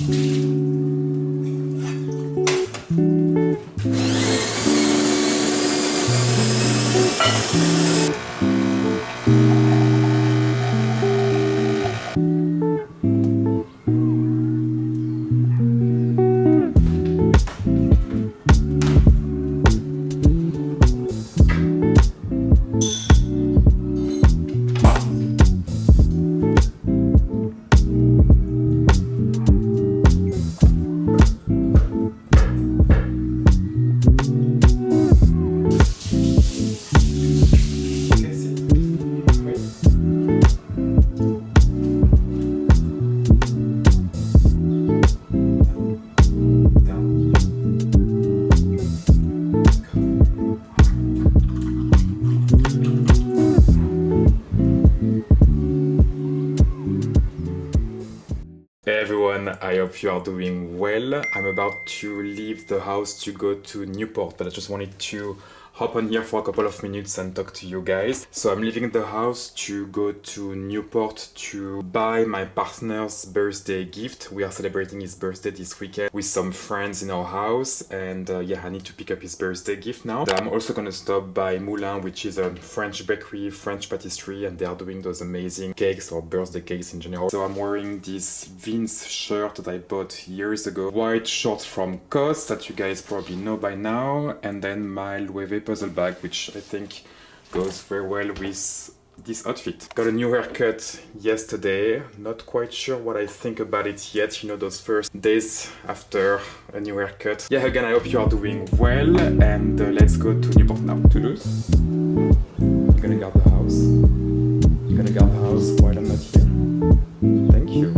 Hey everyone, I hope you are doing well. I'm about to leave the house to go to Newport, but I just wanted to hop on here for a couple of minutes and talk to you guys. So I'm leaving the house to go to Newport to buy my partner's birthday gift. We are celebrating his birthday this weekend with some friends in our house, and yeah, I need to pick up his birthday gift now. I'm also gonna stop by Moulin, which is a French bakery, French patisserie, and they are doing those amazing cakes or birthday cakes in general. So I'm wearing this Vince shirt that I bought years ago, white shorts from COS that you guys probably know by now, and then my Loewe puzzle bag, which I think goes very well with this outfit. Got a new haircut yesterday. Not quite sure what I think about it yet, you know, those first days after a new haircut. Yeah, again, I hope you are doing well, and let's go to Newport now. Toulouse. You're gonna guard the house. You're gonna guard the house while I'm not here. Thank you.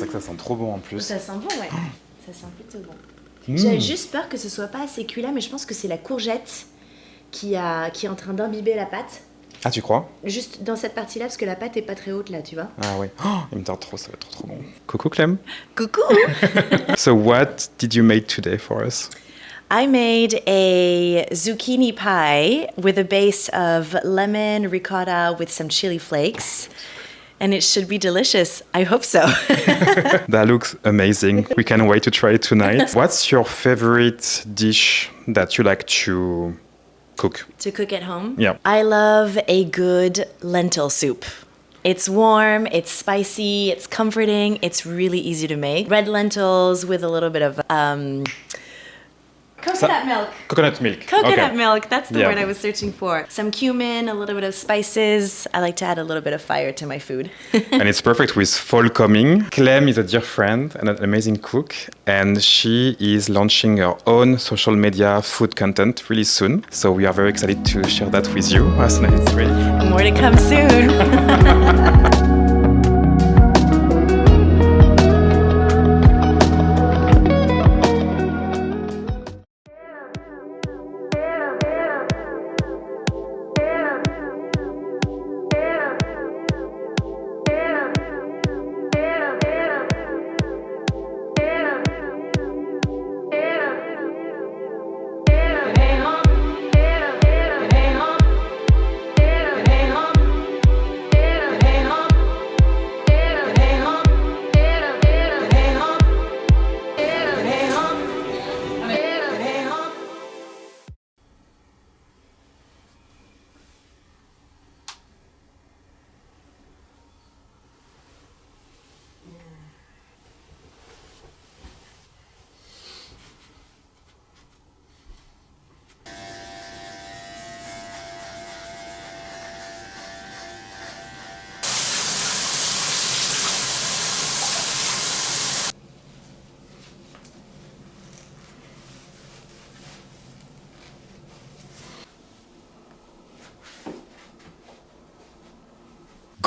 Ça sent trop bon en plus. Ça sent bon, ouais. Ça sent plutôt bon. J'avais juste peur que ce soit pas assez cuit là, mais je pense que c'est la courgette qui est en train d'imbiber la pâte. Ah, tu crois? Juste dans cette partie-là, parce que la pâte est pas très haute là, tu vois. Ah oui. Oh, il me tarde trop, ça va être trop bon. Coucou Clem. Coucou. So what did you make today for us? I made a zucchini pie with a base of lemon, ricotta with some chili flakes. And it should be delicious. I hope so. That looks amazing. We can't wait to try it tonight. What's your favorite dish that you like to cook? To cook at home? Yeah. I love a good lentil soup. It's warm, it's spicy, it's comforting, it's really easy to make. Red lentils with a little bit of coconut milk. Coconut milk. Coconut milk, that's the word I was searching for. Some cumin, a little bit of spices. I like to add a little bit of fire to my food. And it's perfect with fall coming. Clem is a dear friend and an amazing cook, and she is launching her own social media food content really soon. So we are very excited to share that with you as soon as it's ready. More to come soon.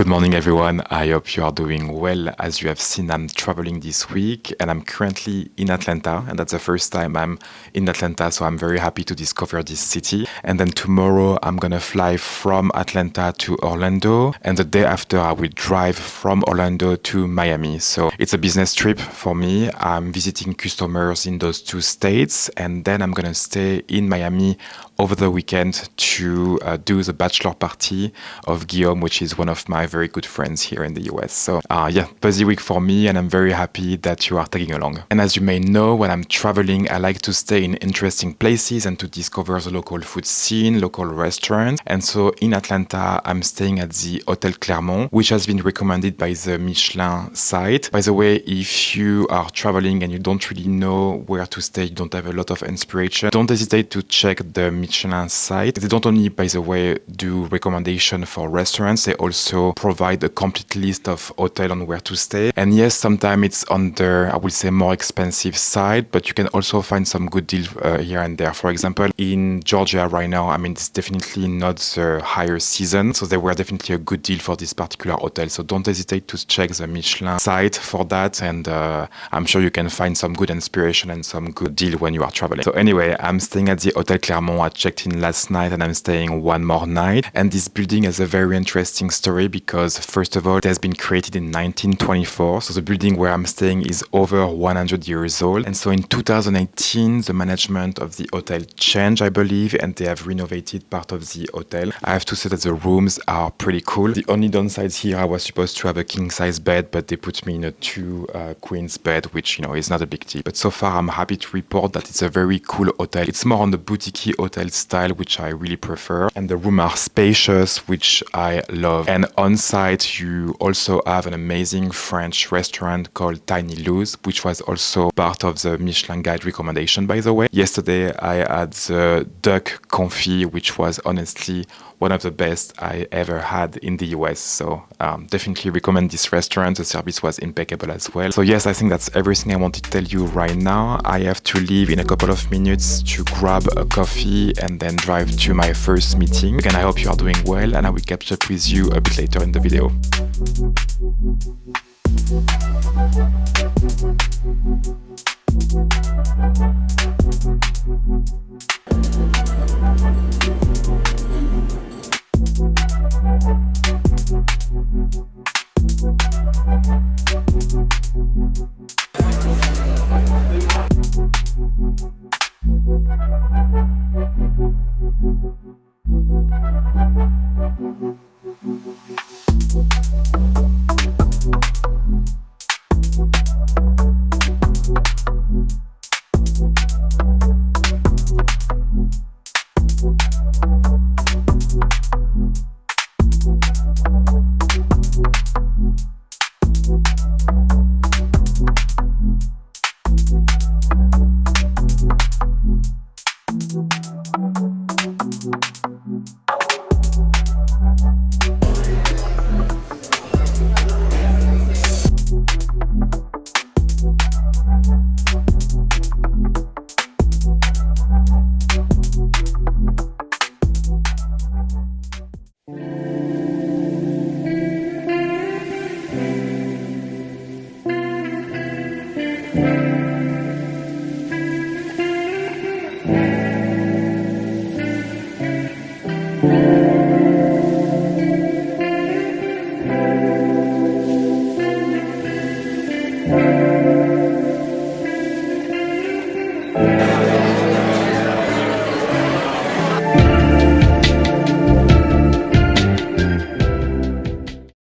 Good morning, everyone. I hope you are doing well. As you have seen, I'm traveling this week and I'm currently in Atlanta, and that's the first time I'm in Atlanta, so I'm very happy to discover this city. And then tomorrow, I'm gonna fly from Atlanta to Orlando, and the day after, I will drive from Orlando to Miami. So it's a business trip for me. I'm visiting customers in those two states, and then I'm gonna stay in Miami over the weekend to do the bachelor party of Guillaume, which is one of my very good friends here in the US. So yeah, busy week for me, and I'm very happy that you are tagging along. And as you may know, when I'm traveling, I like to stay in interesting places and to discover the local food scene, local restaurants. And so in Atlanta, I'm staying at the Hotel Clermont, which has been recommended by the Michelin site. By the way, if you are traveling and you don't really know where to stay, you don't have a lot of inspiration, don't hesitate to check the Michelin site. They don't only, by the way, do recommendation for restaurants, they also provide a complete list of hotels on where to stay. And yes, sometimes it's on the, I would say, more expensive side, but you can also find some good deals here and there. For example, in Georgia right now, I mean, it's definitely not the higher season, so they were definitely a good deal for this particular hotel. So don't hesitate to check the Michelin site for that, and I'm sure you can find some good inspiration and some good deal when you are traveling. So anyway, I'm staying at the Hotel Clermont. I checked in last night and I'm staying one more night. And this building has a very interesting story because first of all, it has been created in 1924. So the building where I'm staying is over 100 years old. And so in 2018, the management of the hotel changed, I believe, and they have renovated part of the hotel. I have to say that the rooms are pretty cool. The only downsides here, I was supposed to have a king size bed, but they put me in a two queens bed, which, you know, is not a big deal. But so far, I'm happy to report that it's a very cool hotel. It's more on the boutique hotel style, which I really prefer. And the rooms are spacious, which I love. And on site, you also have an amazing French restaurant called Tiny Lou's, which was also part of the Michelin Guide recommendation, by the way. Yesterday, I had the duck confit, which was honestly one of the best I ever had in the US. So definitely recommend this restaurant. The service was impeccable as well. So yes, I think that's everything I wanted to tell you right now. I have to leave in a couple of minutes to grab a coffee and then drive to my first meeting. Again, I hope you are doing well, and I will catch up with you a bit later in the video.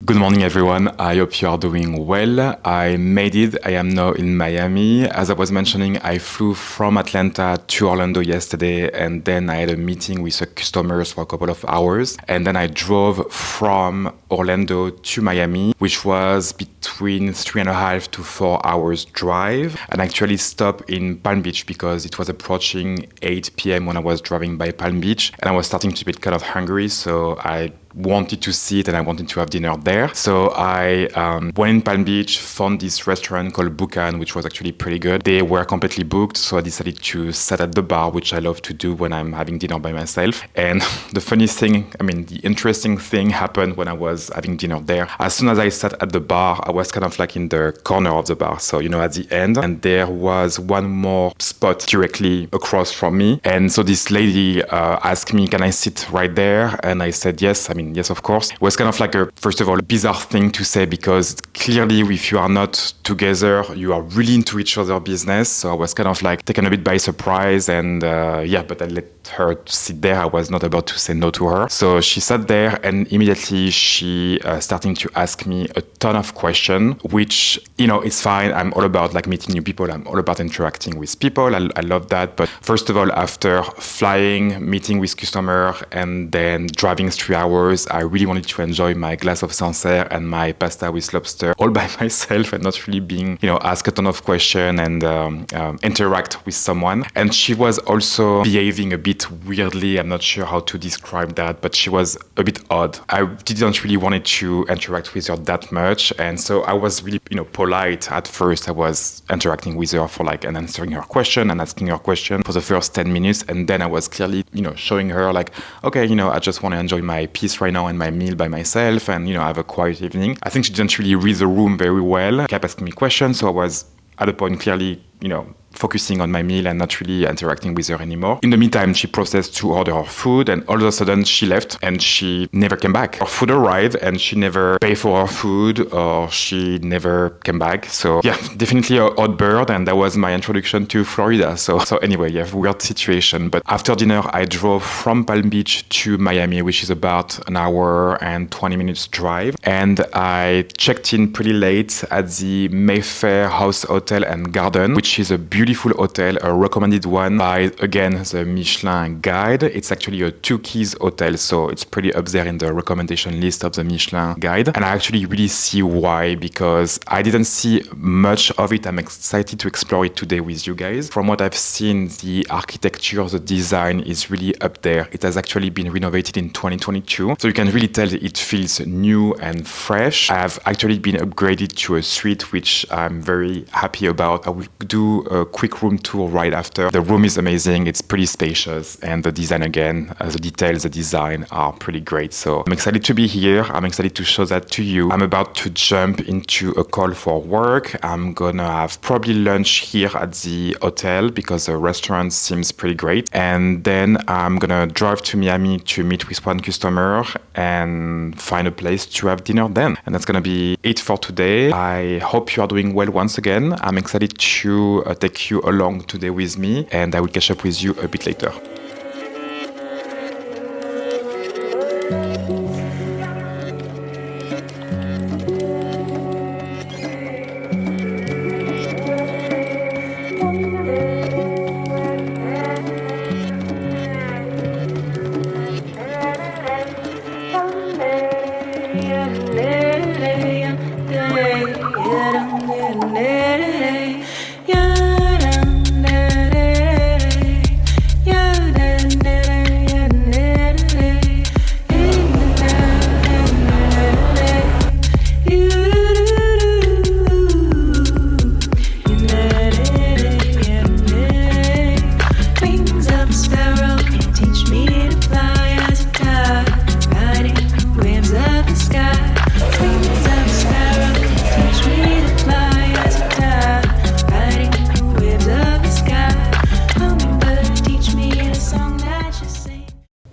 Good morning, everyone. I hope you are doing well. I made it. I am now in Miami. As I was mentioning, I flew from Atlanta to Orlando yesterday, and then I had a meeting with the customers for a couple of hours. And then I drove from Orlando to Miami, which was between 3.5 to 4 hours drive. And I actually stopped in Palm Beach because it was approaching 8 p.m. when I was driving by Palm Beach. And I was starting to be kind of hungry, so I wanted to see it and I wanted to have dinner there. So I went in Palm Beach, found this restaurant called Bucan, which was actually pretty good. They were completely booked, so I decided to sit at the bar, which I love to do when I'm having dinner by myself. And the interesting thing happened when I was having dinner there. As soon as I sat at the bar, I was kind of like in the corner of the bar, so at the end, and there was one more spot directly across from me. And so this lady asked me, can I sit right there? And I said yes. Yes, of course. It was kind of like first of all, a bizarre thing to say, because clearly if you are not together, you are really into each other's business. So I was kind of like taken a bit by surprise, and but I let her sit there. I was not about to say no to her. So she sat there, and immediately she started to ask me a ton of questions, which, it's fine. I'm all about like meeting new people. I'm all about interacting with people. I love that. But first of all, after flying, meeting with customer, and then driving 3 hours, I really wanted to enjoy my glass of Sancerre and my pasta with lobster all by myself, and not really being, ask a ton of questions and interact with someone. And she was also behaving a bit weirdly. I'm not sure how to describe that, but she was a bit odd. I didn't really want to interact with her that much. And so I was really, polite at first. I was interacting with her for and answering her question and asking her question for the first 10 minutes. And then I was clearly, showing her like, okay, I just want to enjoy my peace right now and my meal by myself and, have a quiet evening. I think she didn't really read the room very well, kept asking me questions. So I was at a point clearly, focusing on my meal and not really interacting with her anymore. In the meantime, she processed to order her food, and all of a sudden she left and she never came back. Her food arrived and she never paid for her food, or she never came back. So yeah, definitely an odd bird, and that was my introduction to Florida. So anyway, yeah, weird situation. But after dinner, I drove from Palm Beach to Miami, which is about an hour and 20 minutes drive. And I checked in pretty late at the Mayfair House Hotel and Garden, which is a beautiful hotel, a recommended one by, again, the Michelin guide. It's actually a 2 keys hotel, so it's pretty up there in the recommendation list of the Michelin guide. And I actually really see why, because I didn't see much of it. I'm excited to explore it today with you guys. From what I've seen, the architecture, the design is really up there. It has actually been renovated in 2022, so you can really tell it feels new and fresh. I have actually been upgraded to a suite, which I'm very happy about. I will do a quick room tour right after. The room is amazing. It's pretty spacious, and the design, again, the details, the design are pretty great. So I'm excited to be here. I'm excited to show that to you. I'm about to jump into a call for work. I'm gonna have probably lunch here at the hotel because the restaurant seems pretty great. And then I'm gonna drive to Miami to meet with one customer and find a place to have dinner then. And that's gonna be it for today. I hope you are doing well once again. I'm excited to take you along today with me, and I will catch up with you a bit later.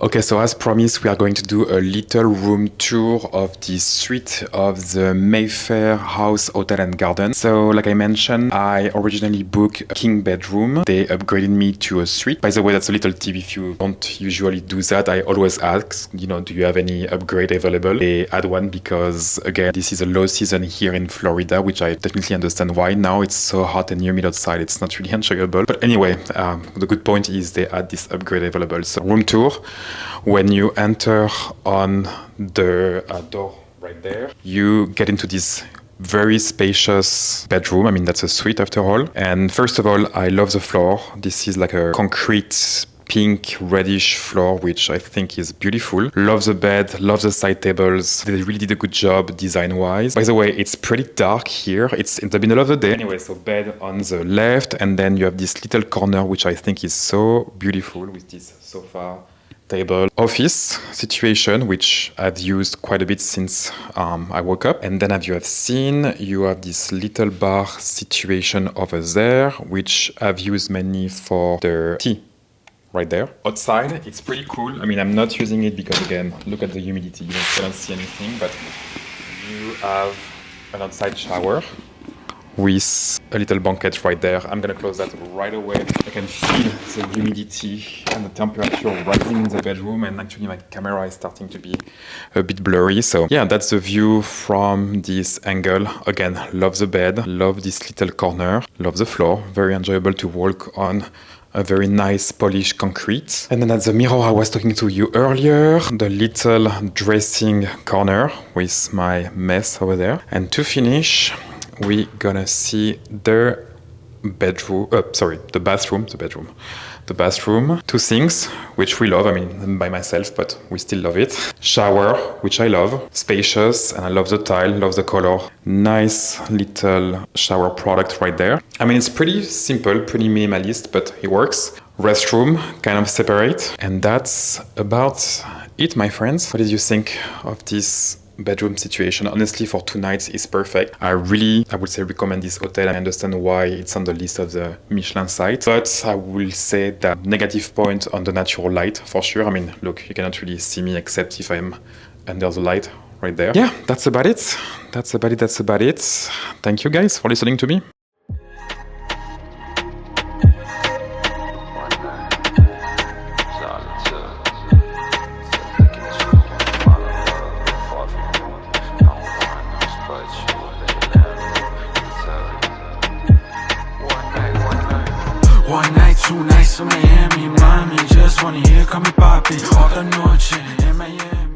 Okay, so as promised, we are going to do a little room tour of the suite of the Mayfair House Hotel and Garden. So like I mentioned, I originally booked a king bedroom. They upgraded me to a suite. By the way, that's a little tip. If you don't usually do that, I always ask, do you have any upgrade available? They add one because, again, this is a low season here in Florida, which I definitely understand why. Now it's so hot and humid outside, it's not really enjoyable. But anyway, the good point is they add this upgrade available. So room tour. When you enter on the door right there, you get into this very spacious bedroom. That's a suite after all. And first of all, I love the floor. This is like a concrete pink reddish floor, which I think is beautiful. Love the bed, love the side tables. They really did a good job design-wise. By the way, it's pretty dark here. It's in the middle of the day. Anyway, so bed on the left, and then you have this little corner, which I think is so beautiful with this sofa, table, office situation, which I've used quite a bit since I woke up. And then as you have seen, you have this little bar situation over there, which I've used mainly for the tea right there. Outside, it's pretty cool. I mean, I'm not using it because, again, look at the humidity. You don't see anything, but you have an outside shower with a little banquet right there. I'm gonna close that right away. I can feel the humidity and the temperature rising in the bedroom, and actually my camera is starting to be a bit blurry. So yeah, that's the view from this angle. Again, love the bed, love this little corner, love the floor. Very enjoyable to walk on. A very nice polished concrete. And then at the mirror I was talking to you earlier, the little dressing corner with my mess over there. And to finish, we're gonna see the bedroom, the bathroom. Two things, which we love. I mean, by myself, but we still love it. Shower, which I love. Spacious, and I love the tile, love the color. Nice little shower product right there. I mean, it's pretty simple, pretty minimalist, but it works. Restroom, kind of separate. And that's about it, my friends. What did you think of this bedroom situation? Honestly, for 2 nights is perfect. I would say recommend this hotel. I understand why it's on the list of the Michelin site, but I will say that negative point on the natural light for sure. I mean, look, you cannot really see me except if I'm under the light right there. Yeah, that's about it. That's about it. Thank you guys for listening to me. One night, 2 nights in Miami, mommy, just wanna hear, call me papi. Otra noche en Miami.